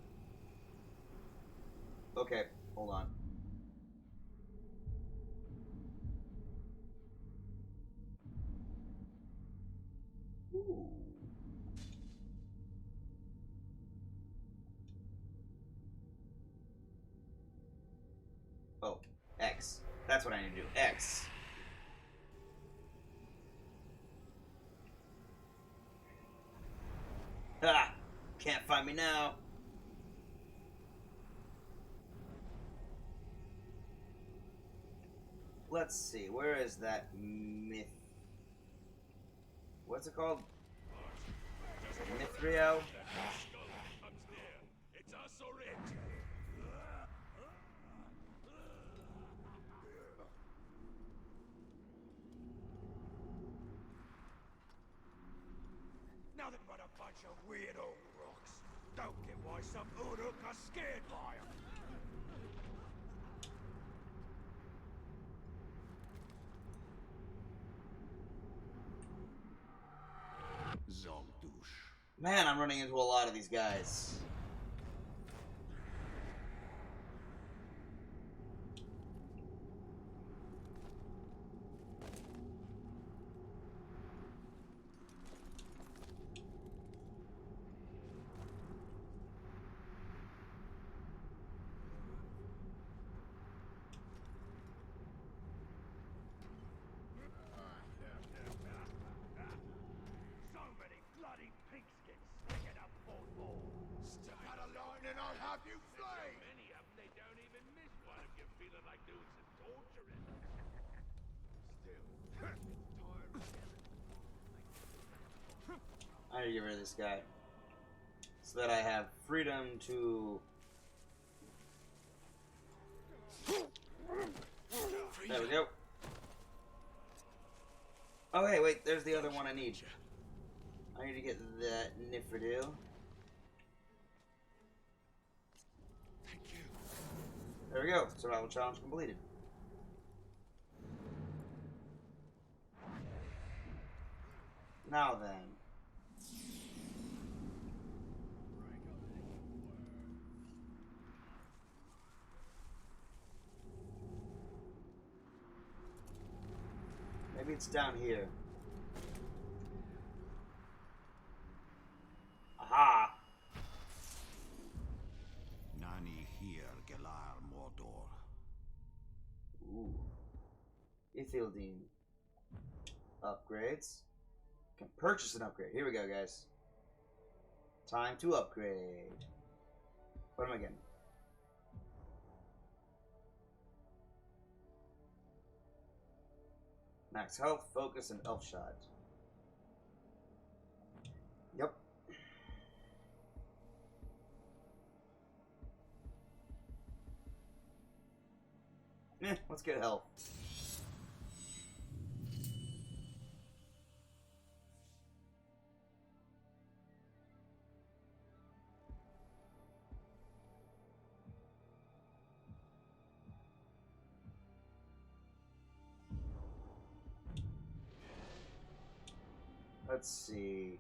Okay, hold on. That's what I need to do. X. Ha! Can't find me now. Let's see. Where is that myth? What's it called? Mithril? It's us or it. Nothing but a bunch of weird old rocks. Don't get why some Uruk are scared by them. Man, I'm running into a lot of these guys. So many bloody pigskins sticking up for. Step out of line and I'll have you flame. So many of them, they don't even miss one if you're feeling like doing some torturing. Still, tired of I need to get rid of this guy. So that I have freedom to... There we go. Oh, hey, wait, there's the other one I need. I need to get that Nifridil. Thank you. There we go. Survival challenge completed. Now then. Maybe it's down here. Aha! Nani here, Gelar Mordor. Ooh. Ithildine. Upgrades. Can purchase an upgrade. Here we go, guys. Time to upgrade. What am I getting? Max health, focus, and elf shot. Yep. Let's get health. Let's see.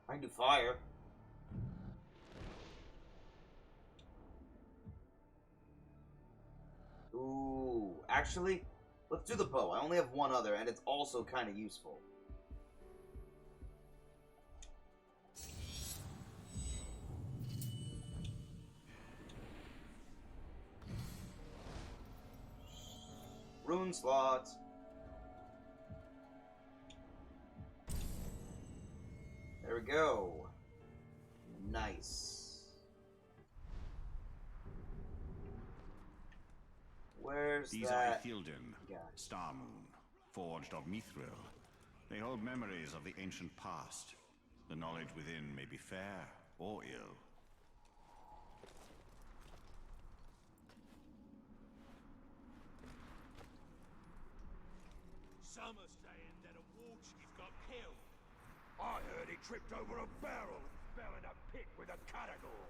I can do fire. Ooh, actually, let's do the bow. I only have one other, and it's also kind of useful. Rune slot. There we go. Nice. Where's These that? are Ithildin, Star Moon, forged of Mithril. They hold memories of the ancient past. The knowledge within may be fair or ill. Some are saying that a war chief got killed. I heard he tripped over a barrel and fell in a pit with a catagor.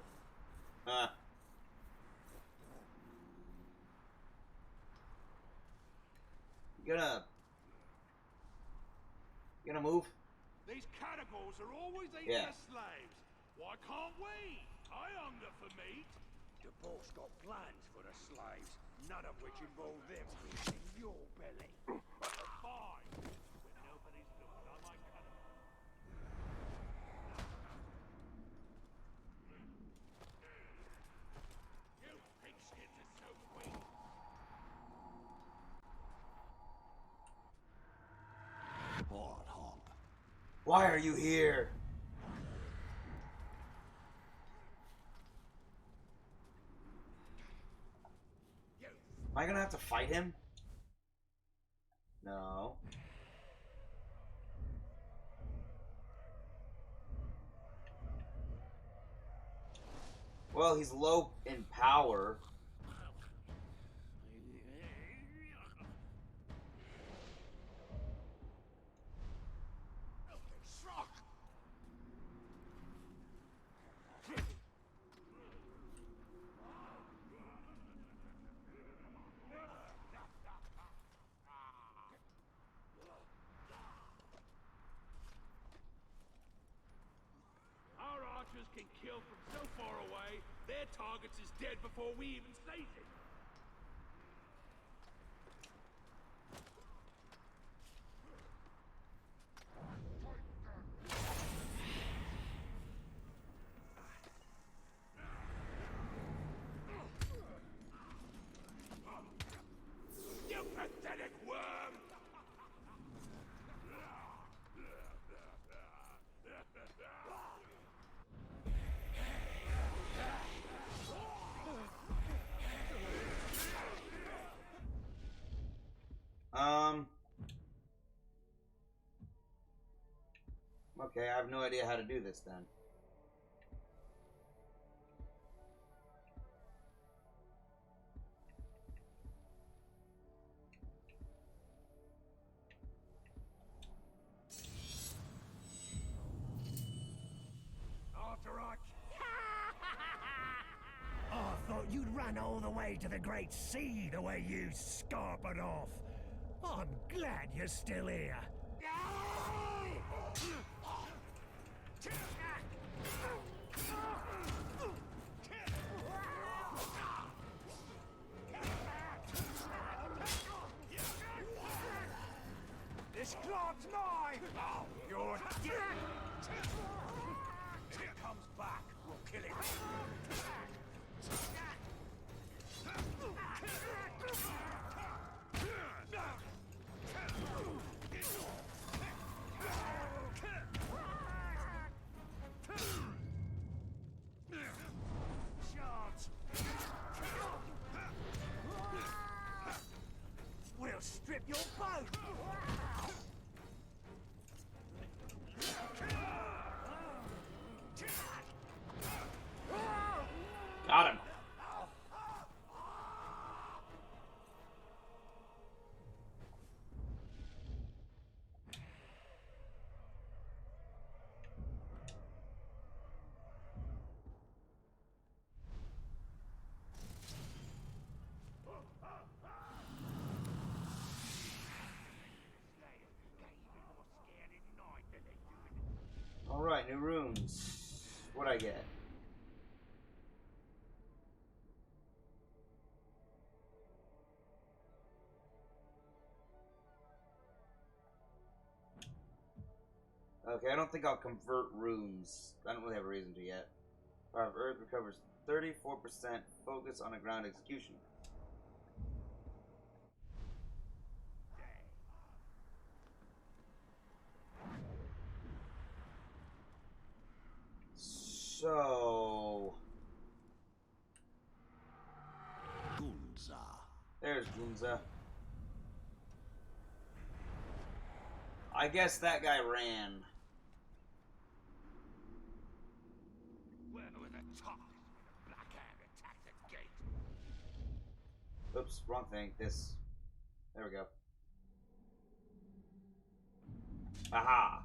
You gonna move? These catagors are always eating Yeah. the slaves. Why can't we? I hunger for meat. The boss got plans for the slaves, none of which involve them in your belly. Fine. When nobody's looking, I might cut 'em. Why are you here? Am I gonna have to fight him? No. Well, he's low in power. Our archers can kill from so far away, their targets is dead before we even seize it. You pathetic worm! Okay, I have no idea how to do this then. I thought you'd run all the way to the Great Sea the way you scarpered off. I'm glad you're still here. This clod's mine! Oh, you're dead! If he comes back, we'll kill him. Shards! We'll strip your boat! Got him. All right, new runes. What'd I get? Okay, I don't think I'll convert runes. I don't really have a reason to yet. Power of Earth recovers 34% focus on a ground execution. So... Gunza. There's Gunza. I guess that guy ran. Where were the toughest when the Black Hand attacked the gate? Oops, wrong thing. This. There we go. Aha!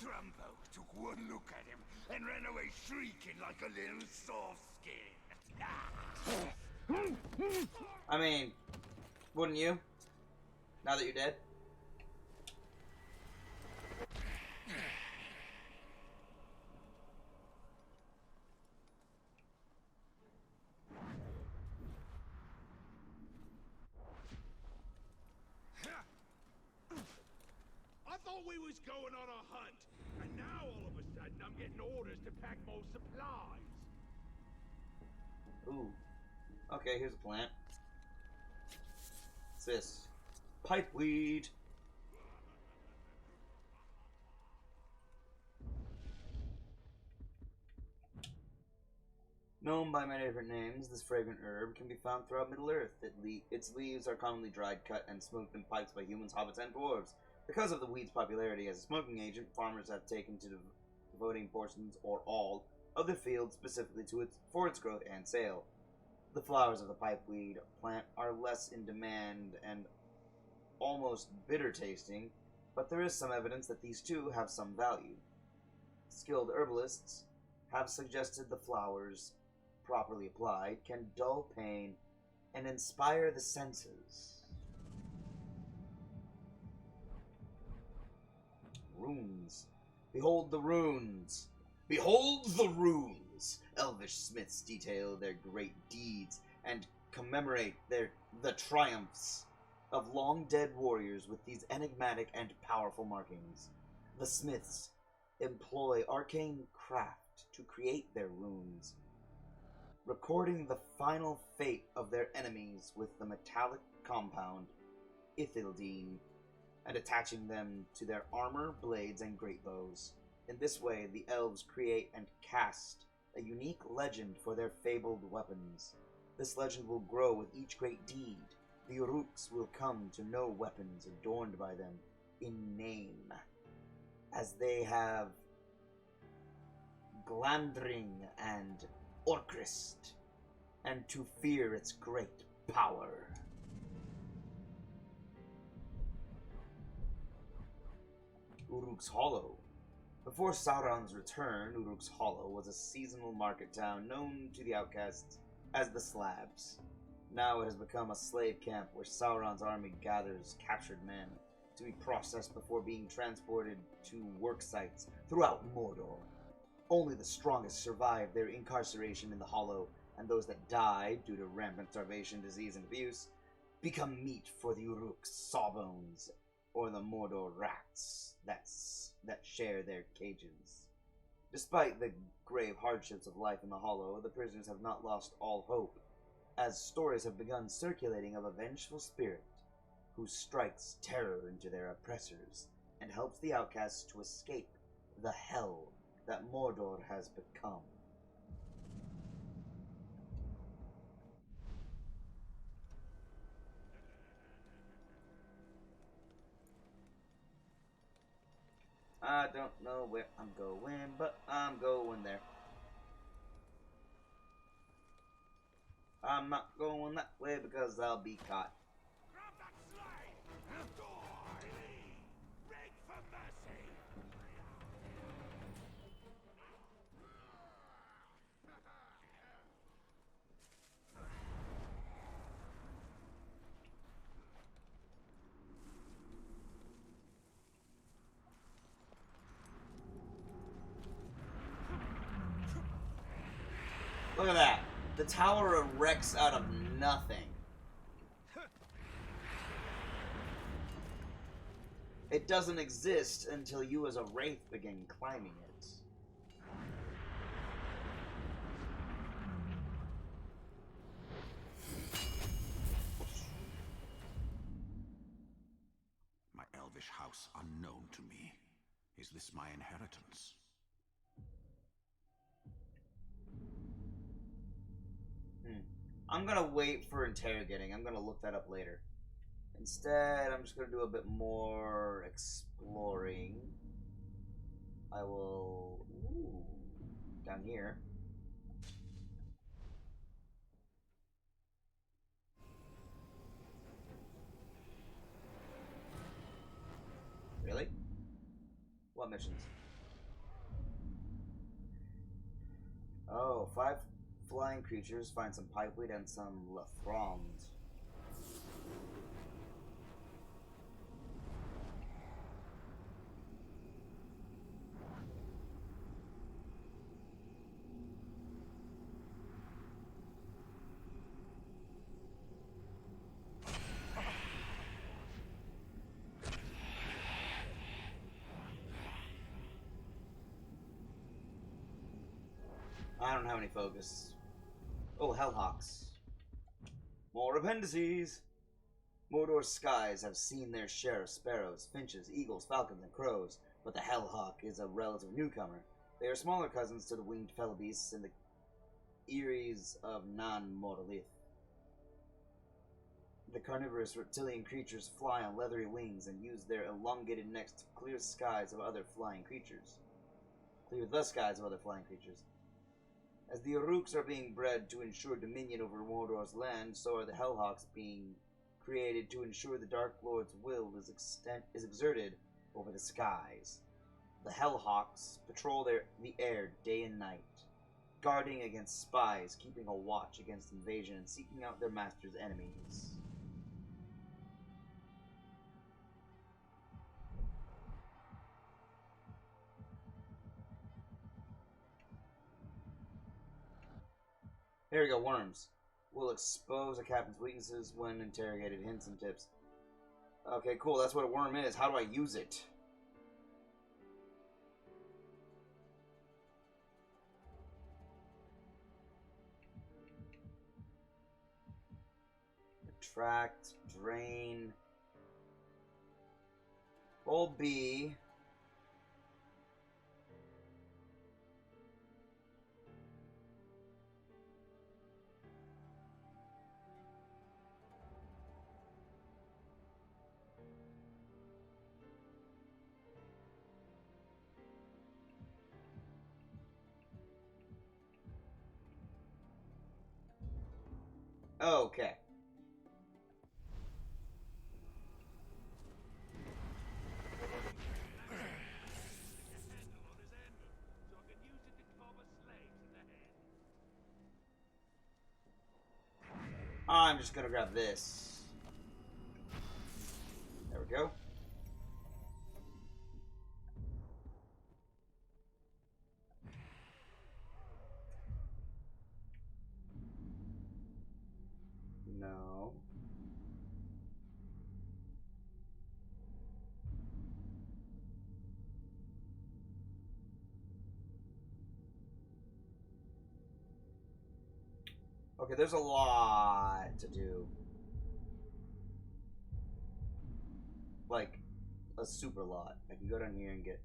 Trumbo took one look at him and ran away shrieking like a little soft skin. I mean, wouldn't you? Now that you're dead? I thought we going on a hunt, and now all of a sudden I'm getting orders to pack more supplies. Ooh. Okay, here's a plant. What's this? Pipeweed. Known by many different names, this fragrant herb can be found throughout Middle-earth. Its leaves are commonly dried, cut, and smoked in pipes by humans, hobbits, and dwarves. Because of the weed's popularity as a smoking agent, farmers have taken to devoting portions or all of the field specifically for its growth and sale. The flowers of the pipeweed plant are less in demand and almost bitter tasting, but there is some evidence that these too have some value. Skilled herbalists have suggested the flowers, properly applied, can dull pain and inspire the senses. Runes. Behold the runes. Behold the runes! Elvish smiths detail their great deeds and commemorate the triumphs of long-dead warriors with these enigmatic and powerful markings. The smiths employ arcane craft to create their runes, recording the final fate of their enemies with the metallic compound Ithildine and attaching them to their armor, blades, and great bows. In this way, the elves create and cast a unique legend for their fabled weapons. This legend will grow with each great deed. The Uruks will come to know weapons adorned by them in name, as they have Glandring and Orcrist, and to fear its great power. Uruk's Hollow. Before Sauron's return, Uruk's Hollow was a seasonal market town known to the outcasts as the Slabs. Now it has become a slave camp where Sauron's army gathers captured men to be processed before being transported to work sites throughout Mordor. Only the strongest survive their incarceration in the Hollow, and those that die due to rampant starvation, disease, and abuse become meat for the Uruk's sawbones or the Mordor rats that share their cages. Despite the grave hardships of life in the Hollow, the prisoners have not lost all hope, as stories have begun circulating of a vengeful spirit who strikes terror into their oppressors and helps the outcasts to escape the hell that Mordor has become. I don't know where I'm going, but I'm going there. I'm not going that way because I'll be caught. Grab that slave! Die! Beg for mercy! Look at that. The tower erects out of nothing. It doesn't exist until you as a wraith begin climbing it. My elvish house unknown to me. Is this my inheritance? I'm gonna wait for interrogating. I'm gonna look that up later. Instead, I'm just gonna do a bit more exploring. I will... Ooh, down here. Really? What missions? Oh, 5 flying creatures, find some pipeweed and some Lathrond. I don't have any focus. Oh, Hellhawks. More appendices! Mordor's skies have seen their share of sparrows, finches, eagles, falcons, and crows, but the Hellhawk is a relative newcomer. They are smaller cousins to the winged fellow beasts and the Eries of non-Morlith. The carnivorous reptilian creatures fly on leathery wings and use their elongated necks to clear the skies of other flying creatures. As the Orcs are being bred to ensure dominion over Mordor's land, so are the Hellhawks being created to ensure the Dark Lord's will is exerted over the skies. The Hellhawks patrol the air day and night, guarding against spies, keeping a watch against invasion, and seeking out their master's enemies. Here we go, worms. Will expose a captain's weaknesses when interrogated. Hints and tips. Okay, cool. That's what a worm is. How do I use it? Attract, drain. Hold B. Okay. I'm just gonna grab this. There we go. No. Okay, there's a lot to do. Like, a super lot. I can go down here and get...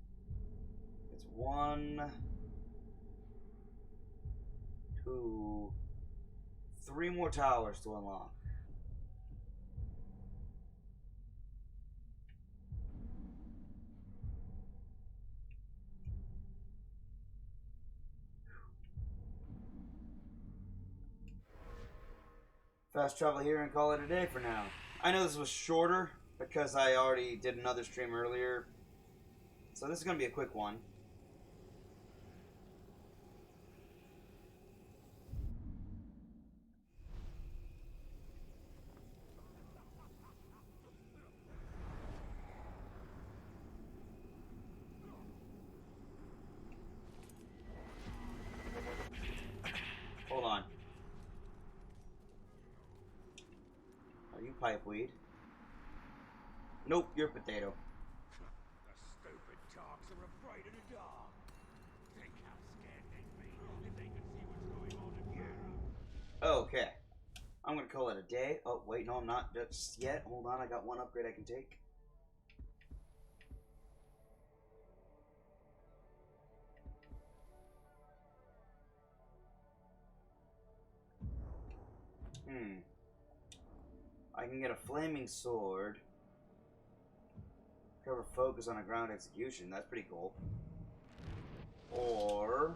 It's 1, 2, 3 more towers to unlock. Fast travel here and call it a day for now. I know this was shorter because I already did another stream earlier. So this is going to be a quick one. Hold on. Are you pipeweed? Nope, you're potato. The stupid talks are afraid of the dark. Think how scared they'd be if they could see what's going on in Europe. Okay. I'm gonna call it a day. Oh, wait, no, I'm not just yet. Hold on, I got one upgrade I can take. I can get a flaming sword. Cover focus on a ground execution. That's pretty cool. Or...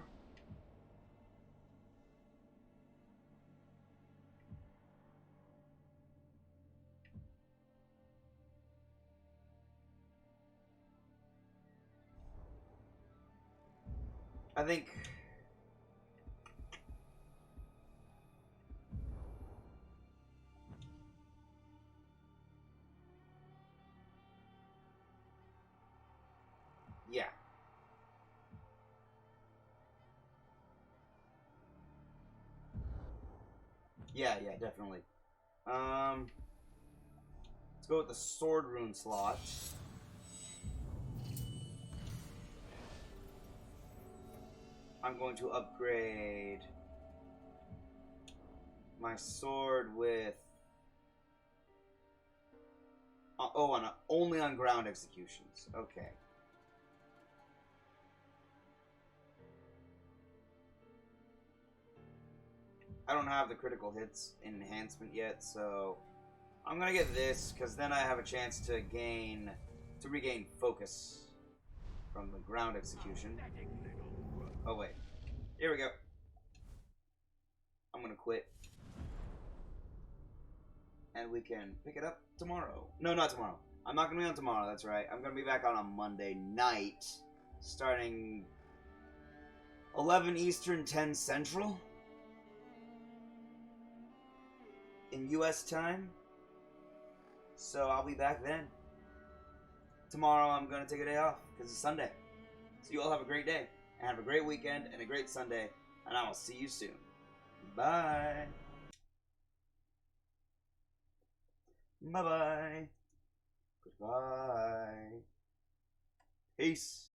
I think... Yeah. Yeah, definitely. Let's go with the sword rune slot. I'm going to upgrade my sword with... only on ground executions. Okay. I don't have the critical hits enhancement yet, so I'm gonna get this because then I have a chance to regain focus from the ground execution. Oh wait, here we go. I'm gonna quit, and we can pick it up tomorrow. No, not tomorrow. I'm not gonna be on tomorrow. That's right. I'm gonna be back on Monday night, starting 11 Eastern, 10 Central. In US time. So I'll be back then. Tomorrow I'm going to take a day off because it's Sunday. So you all have a great day and have a great weekend and a great Sunday, and I will see you soon. Bye. Bye-bye. Goodbye. Peace.